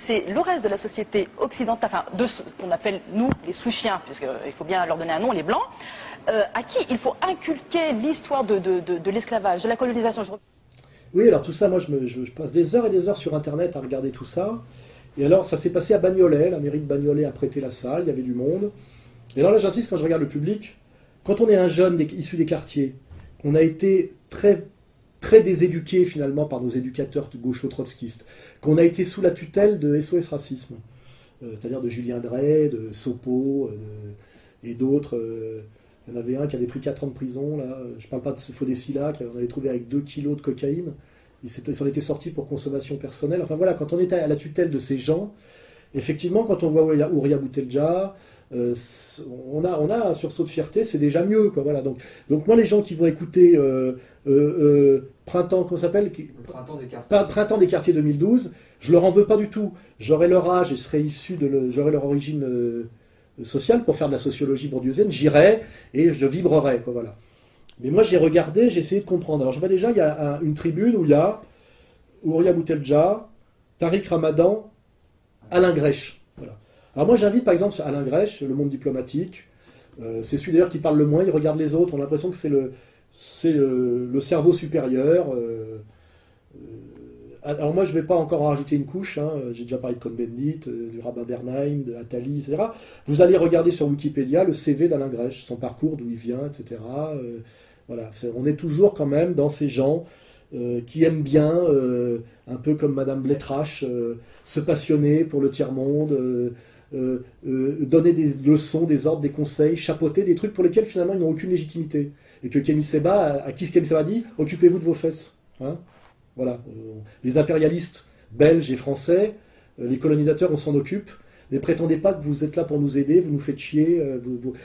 c'est le reste de la société occidentale, enfin de ce qu'on appelle nous les sous-chiens, puisqu'il faut bien leur donner un nom, les blancs, à qui il faut inculquer l'histoire de l'esclavage, de la colonisation. Oui, alors tout ça, moi je passe des heures et des heures sur Internet à regarder tout ça. Et alors ça s'est passé à Bagnolet, la mairie de Bagnolet a prêté la salle, il y avait du monde. Et alors là j'insiste, quand je regarde le public, quand on est un jeune issu des quartiers, on a été très déséduqué finalement par nos éducateurs gaucho-trotskistes, qu'on a été sous la tutelle de SOS Racisme, c'est-à-dire de Julien Drey, de Sopo et d'autres. Il y en avait un qui avait pris 4 ans de prison, là. Je ne parle pas de Fodessila, qu'on avait trouvé avec 2 kilos de cocaïne. Il s'en était sorti pour consommation personnelle. Enfin voilà, quand on était à la tutelle de ces gens, effectivement, quand on voit Ouria Boutelja, on a un sursaut de fierté, c'est déjà mieux, quoi. Voilà. Donc moi, les gens qui vont écouter Printemps, comment ça s'appelle ? Printemps des quartiers 2012, je leur en veux pas du tout. J'aurai leur âge et j'aurai leur origine sociale pour faire de la sociologie bourdieusienne, j'irai et je vibrerai, quoi. Voilà. Mais moi, j'ai regardé, j'ai essayé de comprendre. Alors je vois déjà, il y a une tribune où il y a Ouria Boutelja, Tariq Ramadan, Alain Grèche. Voilà. Alors moi j'invite par exemple Alain Grèche, le monde diplomatique, c'est celui d'ailleurs qui parle le moins, il regarde les autres, on a l'impression que c'est le cerveau supérieur. Alors moi je ne vais pas encore en rajouter une couche, hein. J'ai déjà parlé de Cohn-Bendit, du rabbin Bernheim, de Attali, etc. Vous allez regarder sur Wikipédia le CV d'Alain Grèche, son parcours, d'où il vient, etc. Voilà. On est toujours quand même dans ces gens qui aiment bien, un peu comme Madame Blétrache, se passionner pour le tiers-monde, donner des leçons, des ordres, des conseils, chapeauter des trucs pour lesquels finalement ils n'ont aucune légitimité. Et que Kémy Séba, à qui Kémy Séba dit « occupez-vous de vos fesses hein ». Voilà. Les impérialistes belges et français, les colonisateurs, on s'en occupe. Ne prétendez pas que vous êtes là pour nous aider, vous nous faites chier.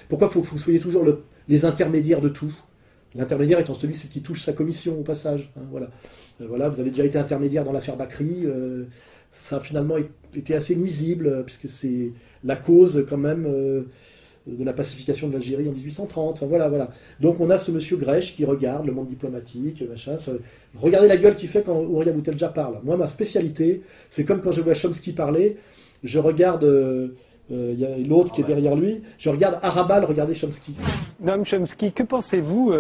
Pourquoi faut que vous soyez toujours les intermédiaires de tout ? L'intermédiaire étant celui qui touche sa commission au passage. Hein, voilà. Voilà, vous avez déjà été intermédiaire dans l'affaire Bakri. Ça a finalement été assez nuisible, puisque c'est la cause quand même de la pacification de l'Algérie en 1830. Enfin, voilà. Donc on a ce monsieur Grèche qui regarde le monde diplomatique, machin. Regardez la gueule qu'il fait quand Ouria Boutelja parle. Moi, ma spécialité, c'est comme quand je vois Chomsky parler, je regarde... il y a l'autre qui est derrière lui. Je regarde Arabal, regardez Chomsky. Noam Chomsky, que pensez-vous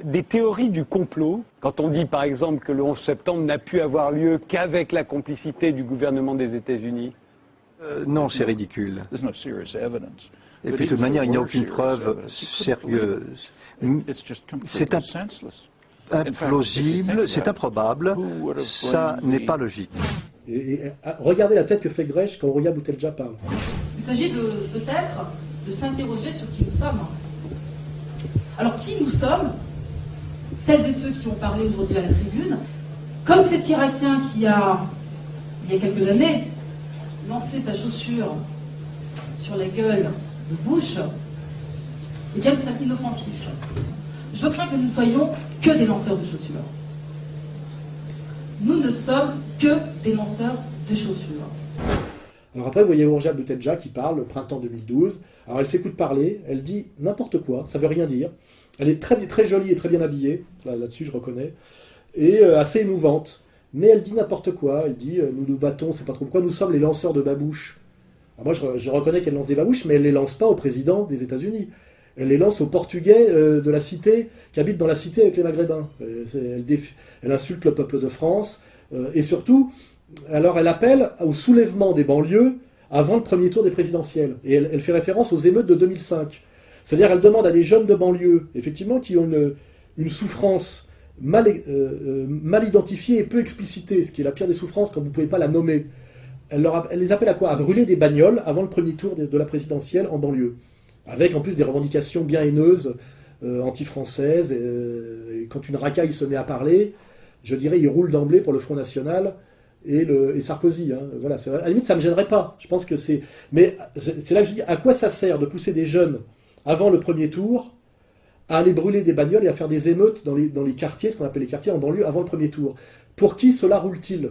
des théories du complot ? Quand on dit par exemple que le 11 septembre n'a pu avoir lieu qu'avec la complicité du gouvernement des États-Unis ? Non, c'est ridicule. Et puis de toute manière, il n'y a aucune preuve sérieuse. C'est implausible, c'est improbable, ça n'est pas logique. Regardez la tête que fait Grèche quand Ouria Boutelja parle. Il s'agit peut-être de s'interroger sur qui nous sommes. Alors qui nous sommes, celles et ceux qui ont parlé aujourd'hui à la tribune, comme cet Irakien qui il y a quelques années, lancé sa chaussure sur la gueule de Bush, eh bien nous sommes inoffensifs. Je crains que nous ne soyons que des lanceurs de chaussures. Nous ne sommes que des lanceurs de chaussures. Alors après, vous voyez Ouria Boutelja qui parle, le printemps 2012. Alors elle s'écoute parler, elle dit n'importe quoi, ça veut rien dire. Elle est très, très jolie et très bien habillée, là-dessus je reconnais, et assez émouvante. Mais elle dit n'importe quoi, elle dit nous nous battons, c'est pas trop pourquoi, nous sommes les lanceurs de babouches. Alors moi je reconnais qu'elle lance des babouches, mais elle ne les lance pas au président des États-Unis. Elle les lance aux Portugais de la cité, qui habitent dans la cité avec les Maghrébins. Elle insulte le peuple de France, et surtout, alors elle appelle au soulèvement des banlieues avant le premier tour des présidentielles. Et elle fait référence aux émeutes de 2005. C'est-à-dire elle demande à des jeunes de banlieue, effectivement, qui ont une souffrance mal identifiée et peu explicitée, ce qui est la pire des souffrances quand vous ne pouvez pas la nommer. Elle les appelle à quoi ? À brûler des bagnoles avant le premier tour de la présidentielle en banlieue. Avec en plus des revendications bien haineuses, anti-françaises. Et quand une racaille se met à parler, je dirais, il roule d'emblée pour le Front National et Sarkozy. Hein. Voilà, à la limite, ça ne me gênerait pas. Je pense que c'est... Mais c'est là que je dis, à quoi ça sert de pousser des jeunes avant le premier tour à aller brûler des bagnoles et à faire des émeutes dans les quartiers, ce qu'on appelle les quartiers en banlieue, avant le premier tour ? Pour qui cela roule-t-il ?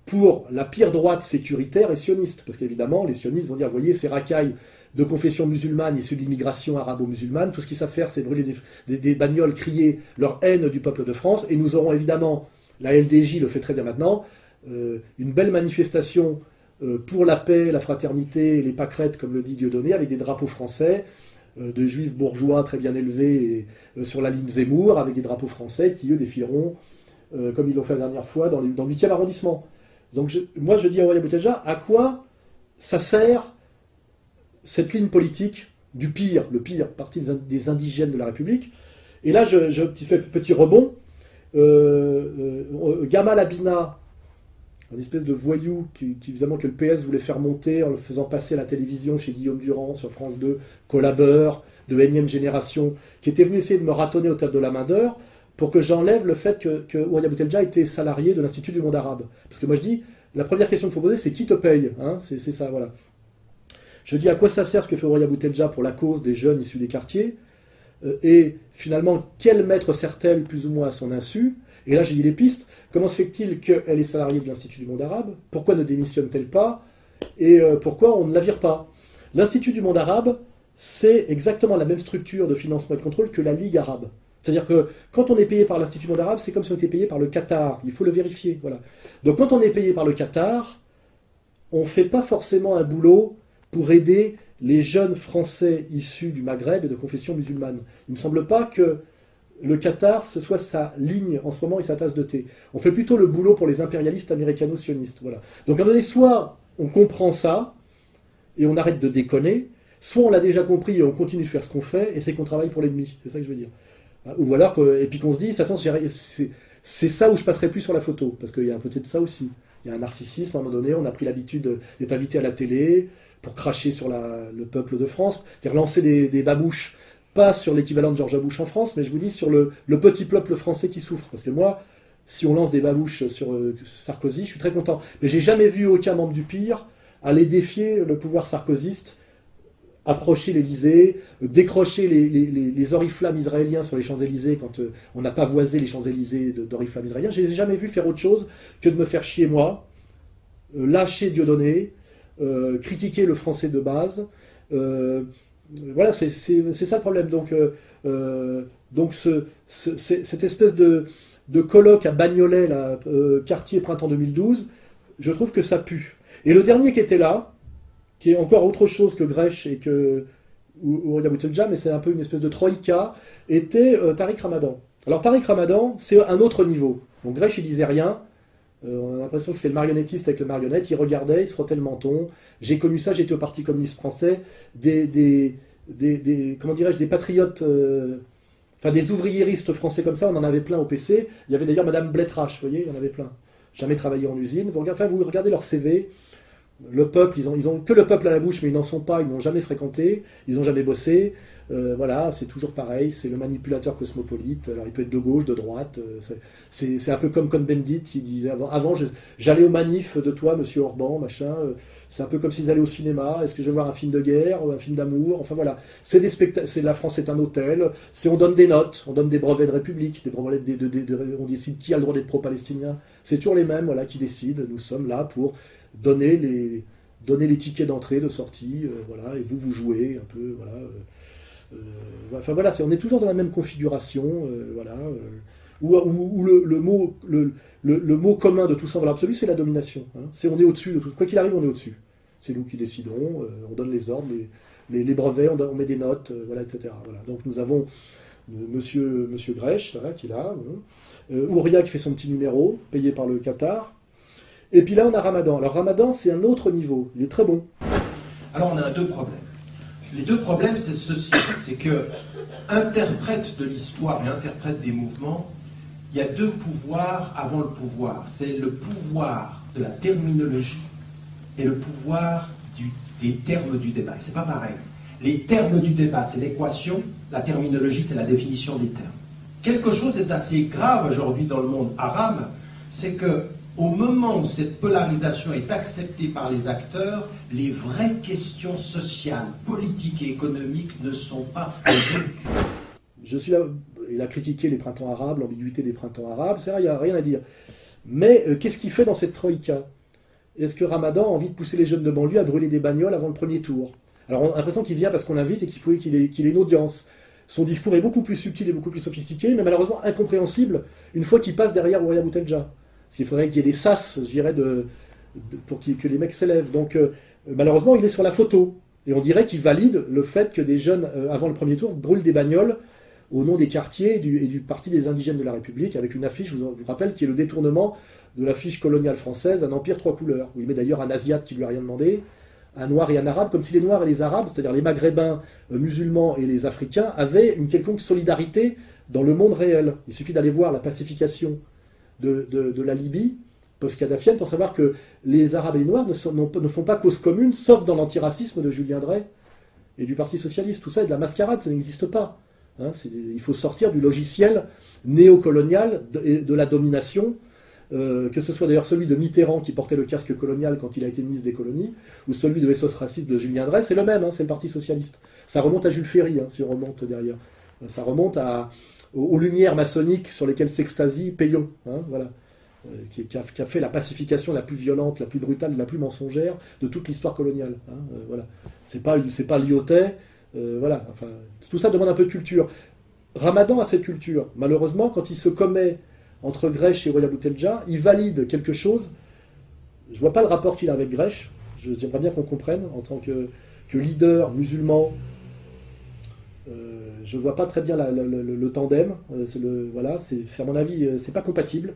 Pour la pire droite sécuritaire et sioniste. Parce qu'évidemment, les sionistes vont dire, voyez, ces racailles de confession musulmane issus de l'immigration arabo-musulmane, tout ce qu'ils savent faire, c'est brûler des bagnoles, crier leur haine du peuple de France, et nous aurons évidemment, la LDJ le fait très bien maintenant, une belle manifestation pour la paix, la fraternité, les pâquerettes, comme le dit Dieudonné, avec des drapeaux français, de juifs bourgeois très bien élevés sur la ligne Zemmour, avec des drapeaux français qui, eux, défileront, comme ils l'ont fait la dernière fois, dans le 8e arrondissement. Donc moi, je dis à Horia Boutelja, à quoi ça sert cette ligne politique du pire, le pire, parti des indigènes de la République? Et là, je fais petit rebond. Gamal Abina, un espèce de voyou qui, évidemment, que le PS voulait faire monter en le faisant passer à la télévision chez Guillaume Durand sur France 2, collabeur de énième génération, qui était venu essayer de me ratonner au théâtre de la main d'or pour que j'enlève le fait que Horia Boutelja était salarié de l'Institut du monde arabe. Parce que moi je dis, la première question qu'il faut poser, c'est qui te paye, hein, c'est ça, voilà. Je dis à quoi ça sert ce que fait Horia Boutelja pour la cause des jeunes issus des quartiers, et finalement, quel maître sert-elle plus ou moins à son insu? Et là, j'ai dit les pistes. Comment se fait-il qu'elle est salariée de l'Institut du monde arabe? Pourquoi ne démissionne-t-elle pas? Et pourquoi on ne la vire pas? L'Institut du monde arabe, c'est exactement la même structure de financement et de contrôle que la Ligue arabe. C'est-à-dire que quand on est payé par l'Institut du monde arabe, c'est comme si on était payé par le Qatar. Il faut le vérifier. Voilà. Donc quand on est payé par le Qatar, on ne fait pas forcément un boulot pour aider les jeunes Français issus du Maghreb et de confession musulmane. Il ne me semble pas que le Qatar, ce soit sa ligne en ce moment et sa tasse de thé. On fait plutôt le boulot pour les impérialistes américano-sionistes. Voilà. Donc à un moment donné, soit on comprend ça et on arrête de déconner, soit on l'a déjà compris et on continue de faire ce qu'on fait et c'est qu'on travaille pour l'ennemi. C'est ça que je veux dire. Ou alors, et puis qu'on se dit, de toute façon, c'est ça où je passerai plus sur la photo, parce qu'il y a un peu de ça aussi. Il y a un narcissisme, à un moment donné, on a pris l'habitude d'être invité à la télé pour cracher sur le peuple de France, c'est-à-dire lancer des babouches, pas sur l'équivalent de George Bush en France, mais je vous dis sur le petit peuple français qui souffre. Parce que moi, si on lance des babouches sur Sarkozy, je suis très content. Mais j'ai jamais vu aucun membre du PIR aller défier le pouvoir sarkozyste, approcher l'Élysée, décrocher les oriflammes israéliens sur les Champs-Élysées quand on n'a pas voisé les Champs-Élysées d'oriflammes israéliens. Je ne les ai jamais vus faire autre chose que de me faire chier moi, lâcher Dieudonné, critiquer le français de base. Voilà, c'est ça le problème. Donc cette espèce de colloque à Bagnolet, là, quartier printemps 2012, je trouve que ça pue. Et le dernier qui était là, qui est encore autre chose que Grech et que Horia Boutelja, mais c'est un peu une espèce de troïka, était Tariq Ramadan. Alors Tariq Ramadan, c'est un autre niveau. Donc Grech, il disait rien. On a l'impression que c'est le marionnettiste avec le marionnette. Il regardait, il se frottait le menton. J'ai connu ça, j'étais au Parti communiste français. Comment dirais-je, des patriotes, enfin des ouvriéristes français comme ça, on en avait plein au PC. Il y avait d'ailleurs Madame Blettrache, vous voyez, il y en avait plein. Jamais travaillé en usine. Vous regardez leur CV. Le peuple, ils ont que le peuple à la bouche, mais ils n'en sont pas, ils n'ont jamais fréquenté, ils n'ont jamais bossé. Voilà, c'est toujours pareil, c'est le manipulateur cosmopolite. Alors il peut être de gauche, de droite. C'est un peu comme Cohn-Bendit qui disait avant j'allais aux manifs de toi, monsieur Orban, machin. C'est un peu comme s'ils allaient au cinéma. Est-ce que je vais voir un film de guerre ou un film d'amour? Enfin voilà, c'est des spectacles. La France est un hôtel. On donne des notes, on donne des brevets de République, des brevets on décide qui a le droit d'être pro-palestinien. C'est toujours les mêmes, voilà, qui décident. Nous sommes là pour donner les tickets d'entrée, de sortie, voilà, et vous jouez un peu, voilà. Enfin voilà, on est toujours dans la même configuration, voilà. Où le mot commun de tout ça dans l'absolu, c'est la domination. Hein. On est au-dessus de tout. Quoi qu'il arrive, on est au-dessus. C'est nous qui décidons, on donne les ordres, les brevets, on met des notes, voilà, etc. Voilà. Donc nous avons Monsieur Grech, voilà, qui est là, Ouria qui fait son petit numéro, payé par le Qatar. Et puis là, on a Ramadan. Alors Ramadan, c'est un autre niveau. Il est très bon. Alors on a deux problèmes. Les deux problèmes, c'est ceci. C'est que, interprète de l'histoire et interprète des mouvements, il y a deux pouvoirs avant le pouvoir. C'est le pouvoir de la terminologie et le pouvoir des termes du débat. Et c'est pas pareil. Les termes du débat, c'est l'équation. La terminologie, c'est la définition des termes. Quelque chose est assez grave aujourd'hui dans le monde arabe, c'est que au moment où cette polarisation est acceptée par les acteurs, les vraies questions sociales, politiques et économiques ne sont pas posées. Je suis là, il a critiqué les printemps arabes, l'ambiguïté des printemps arabes, c'est vrai, il n'y a rien à dire. Mais qu'est-ce qu'il fait dans cette troïka? Est-ce que Ramadan a envie de pousser les jeunes de banlieue à brûler des bagnoles avant le premier tour? Alors on a l'impression qu'il vient parce qu'on l'invite et qu'il ait une audience. Son discours est beaucoup plus subtil et beaucoup plus sophistiqué, mais malheureusement incompréhensible une fois qu'il passe derrière Horia Boutelja. Parce qu'il faudrait qu'il y ait des sas, je dirais, pour que les mecs s'élèvent. Donc, malheureusement, il est sur la photo. Et on dirait qu'il valide le fait que des jeunes, avant le premier tour, brûlent des bagnoles au nom des quartiers et du Parti des indigènes de la République, avec une affiche, je vous rappelle, qui est le détournement de l'affiche coloniale française, un empire 3 couleurs, où il met d'ailleurs un asiate qui lui a rien demandé, un noir et un arabe, comme si les noirs et les arabes, c'est-à-dire les maghrébins musulmans et les africains, avaient une quelconque solidarité dans le monde réel. Il suffit d'aller voir la pacification de la Libye post-kadhafienne pour savoir que les arabes et les noirs ne font pas cause commune, sauf dans l'antiracisme de Julien Drey et du Parti socialiste. Tout ça est de la mascarade, ça n'existe pas. Hein, il faut sortir du logiciel néocolonial de la domination, que ce soit d'ailleurs celui de Mitterrand qui portait le casque colonial quand il a été ministre des colonies, ou celui de SOS raciste de Julien Drey, c'est le même, hein, c'est le Parti socialiste. Ça remonte à Jules Ferry, hein, si on remonte derrière. Ça remonte aux lumières maçonniques sur lesquelles s'extasie Payon, hein, voilà, qui a fait la pacification la plus violente, la plus brutale, la plus mensongère de toute l'histoire coloniale. Hein, voilà. C'est pas Lyotet. Voilà, enfin, tout ça demande un peu de culture. Ramadan a cette culture. Malheureusement, quand il se commet entre Grèche et Roya Boutelja, il valide quelque chose. Je ne vois pas le rapport qu'il a avec Grèche. J'aimerais bien qu'on comprenne, en tant que leader musulman, je ne vois pas très bien le tandem. Voilà, à mon avis, c'est pas compatible.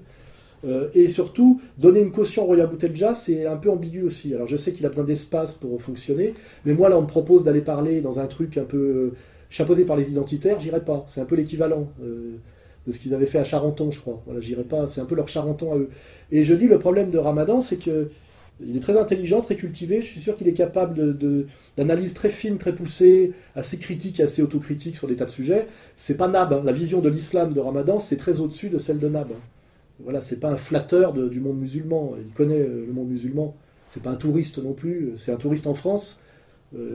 Et surtout, donner une caution à Roya Boutelja, c'est un peu ambigu aussi. Alors je sais qu'il a besoin d'espace pour fonctionner, mais moi là on me propose d'aller parler dans un truc un peu chapeauté par les identitaires, j'irai pas. C'est un peu l'équivalent de ce qu'ils avaient fait à Charenton, je crois. Voilà, j'irai pas, c'est un peu leur Charenton à eux. Et je dis, le problème de Ramadan, c'est que il est très intelligent, très cultivé, je suis sûr qu'il est capable d'analyse très fine, très poussée, assez critique et assez autocritique sur des tas de sujets. C'est pas Nab, hein. La vision de l'islam de Ramadan, c'est très au-dessus de celle de Nab. Voilà, c'est pas un flatteur du monde musulman, il connaît le monde musulman, c'est pas un touriste non plus, c'est un touriste en France,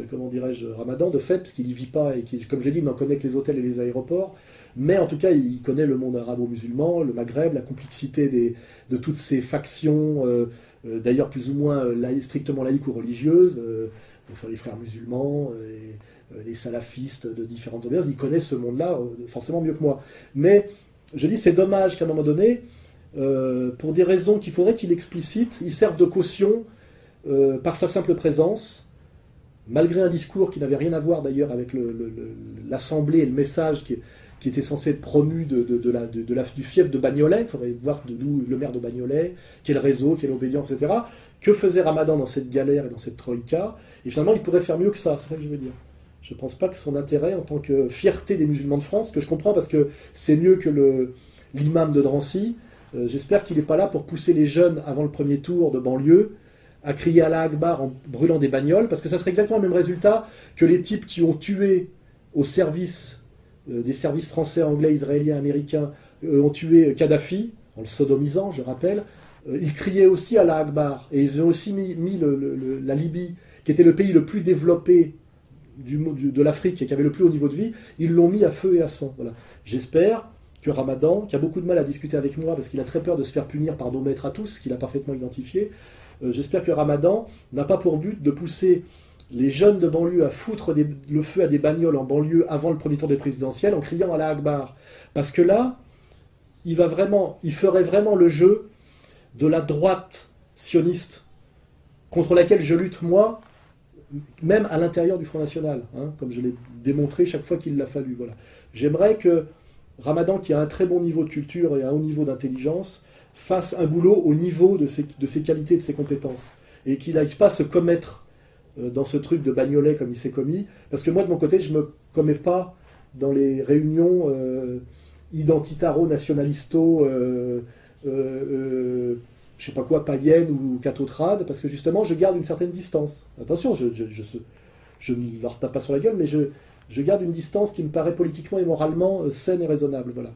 comment dirais-je, Ramadan de fait, parce qu'il y vit pas, et comme j'ai dit, il n'en connaît que les hôtels et les aéroports, mais en tout cas, il connaît le monde arabo-musulman, le Maghreb, la complexité de toutes ces factions, d'ailleurs plus ou moins strictement laïques ou religieuses, sur les frères musulmans, les salafistes de différentes ambiances, il connaît ce monde-là forcément mieux que moi. Mais je dis, c'est dommage qu'à un moment donné, pour des raisons qu'il faudrait qu'il explicite, il serve de caution par sa simple présence, malgré un discours qui n'avait rien à voir d'ailleurs avec l'Assemblée et le message qui était censé être promu du fief de Bagnolet. Il faudrait voir d'où le maire de Bagnolet, quel réseau, quelle obédience, etc. Que faisait Ramadan dans cette galère et dans cette troïka? Et finalement, il pourrait faire mieux que ça, c'est ça que je veux dire. Je ne pense pas que son intérêt en tant que fierté des musulmans de France, que je comprends parce que c'est mieux que l'imam de Drancy, j'espère qu'il n'est pas là pour pousser les jeunes avant le premier tour de banlieue à crier Allah Akbar en brûlant des bagnoles, parce que ça serait exactement le même résultat que les types qui ont tué au service des services français, anglais, israéliens, américains, ont tué Kadhafi, en le sodomisant, je rappelle. Ils criaient aussi Allah Akbar, et ils ont aussi mis la Libye, qui était le pays le plus développé de l'Afrique et qui avait le plus haut niveau de vie, ils l'ont mis à feu et à sang. Voilà. J'espère que Ramadan, qui a beaucoup de mal à discuter avec moi parce qu'il a très peur de se faire punir par nos maîtres à tous, qu'il a parfaitement identifié, j'espère que Ramadan n'a pas pour but de pousser les jeunes de banlieue à foutre le feu à des bagnoles en banlieue avant le premier tour des présidentielles en criant Allah Akbar. Parce que là, il ferait vraiment le jeu de la droite sioniste contre laquelle je lutte moi, même à l'intérieur du Front National, hein, comme je l'ai démontré chaque fois qu'il l'a fallu. Voilà. J'aimerais que Ramadan, qui a un très bon niveau de culture et un haut niveau d'intelligence, fasse un boulot au niveau de ses qualités et de ses compétences. Et qu'il n'aille pas se commettre dans ce truc de Bagnolet comme il s'est commis. Parce que moi, de mon côté, je ne me commets pas dans les réunions identitaro-nationalisto, je sais pas quoi, païenne ou cathotrade, parce que justement, je garde une certaine distance. Attention, je ne leur tape pas sur la gueule, mais je garde une distance qui me paraît politiquement et moralement saine et raisonnable. Voilà.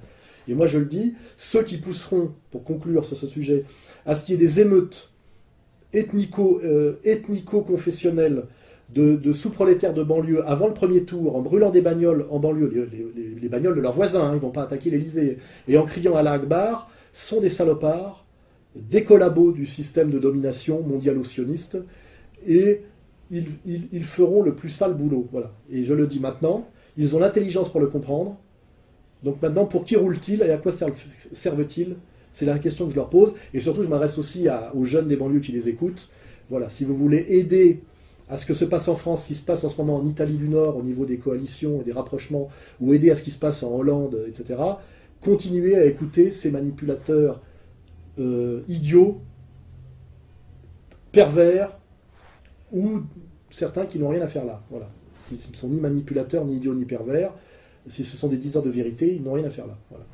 Et moi, je le dis, ceux qui pousseront, pour conclure sur ce sujet, à ce qu'il y ait des émeutes ethnico-confessionnelles de sous-prolétaires de banlieue avant le premier tour, en brûlant des bagnoles en banlieue, les bagnoles de leurs voisins, hein, ils ne vont pas attaquer l'Élysée, et en criant Allah Akbar, sont des salopards, des collabos du système de domination mondialo-sioniste, et ils feront le plus sale boulot. Voilà. Et je le dis maintenant, ils ont l'intelligence pour le comprendre. Donc maintenant, pour qui roulent-ils et à quoi servent-ils? C'est la question que je leur pose. Et surtout, je m'adresse aussi aux jeunes des banlieues qui les écoutent. Voilà, si vous voulez aider à ce que se passe en France, ce qui se passe en ce moment en Italie du Nord au niveau des coalitions et des rapprochements, ou aider à ce qui se passe en Hollande, etc., continuez à écouter ces manipulateurs idiots, pervers, ou certains qui n'ont rien à faire là. Voilà. Ils ne sont ni manipulateurs, ni idiots, ni pervers. Si ce sont des diseurs de vérité, ils n'ont rien à faire là. Voilà.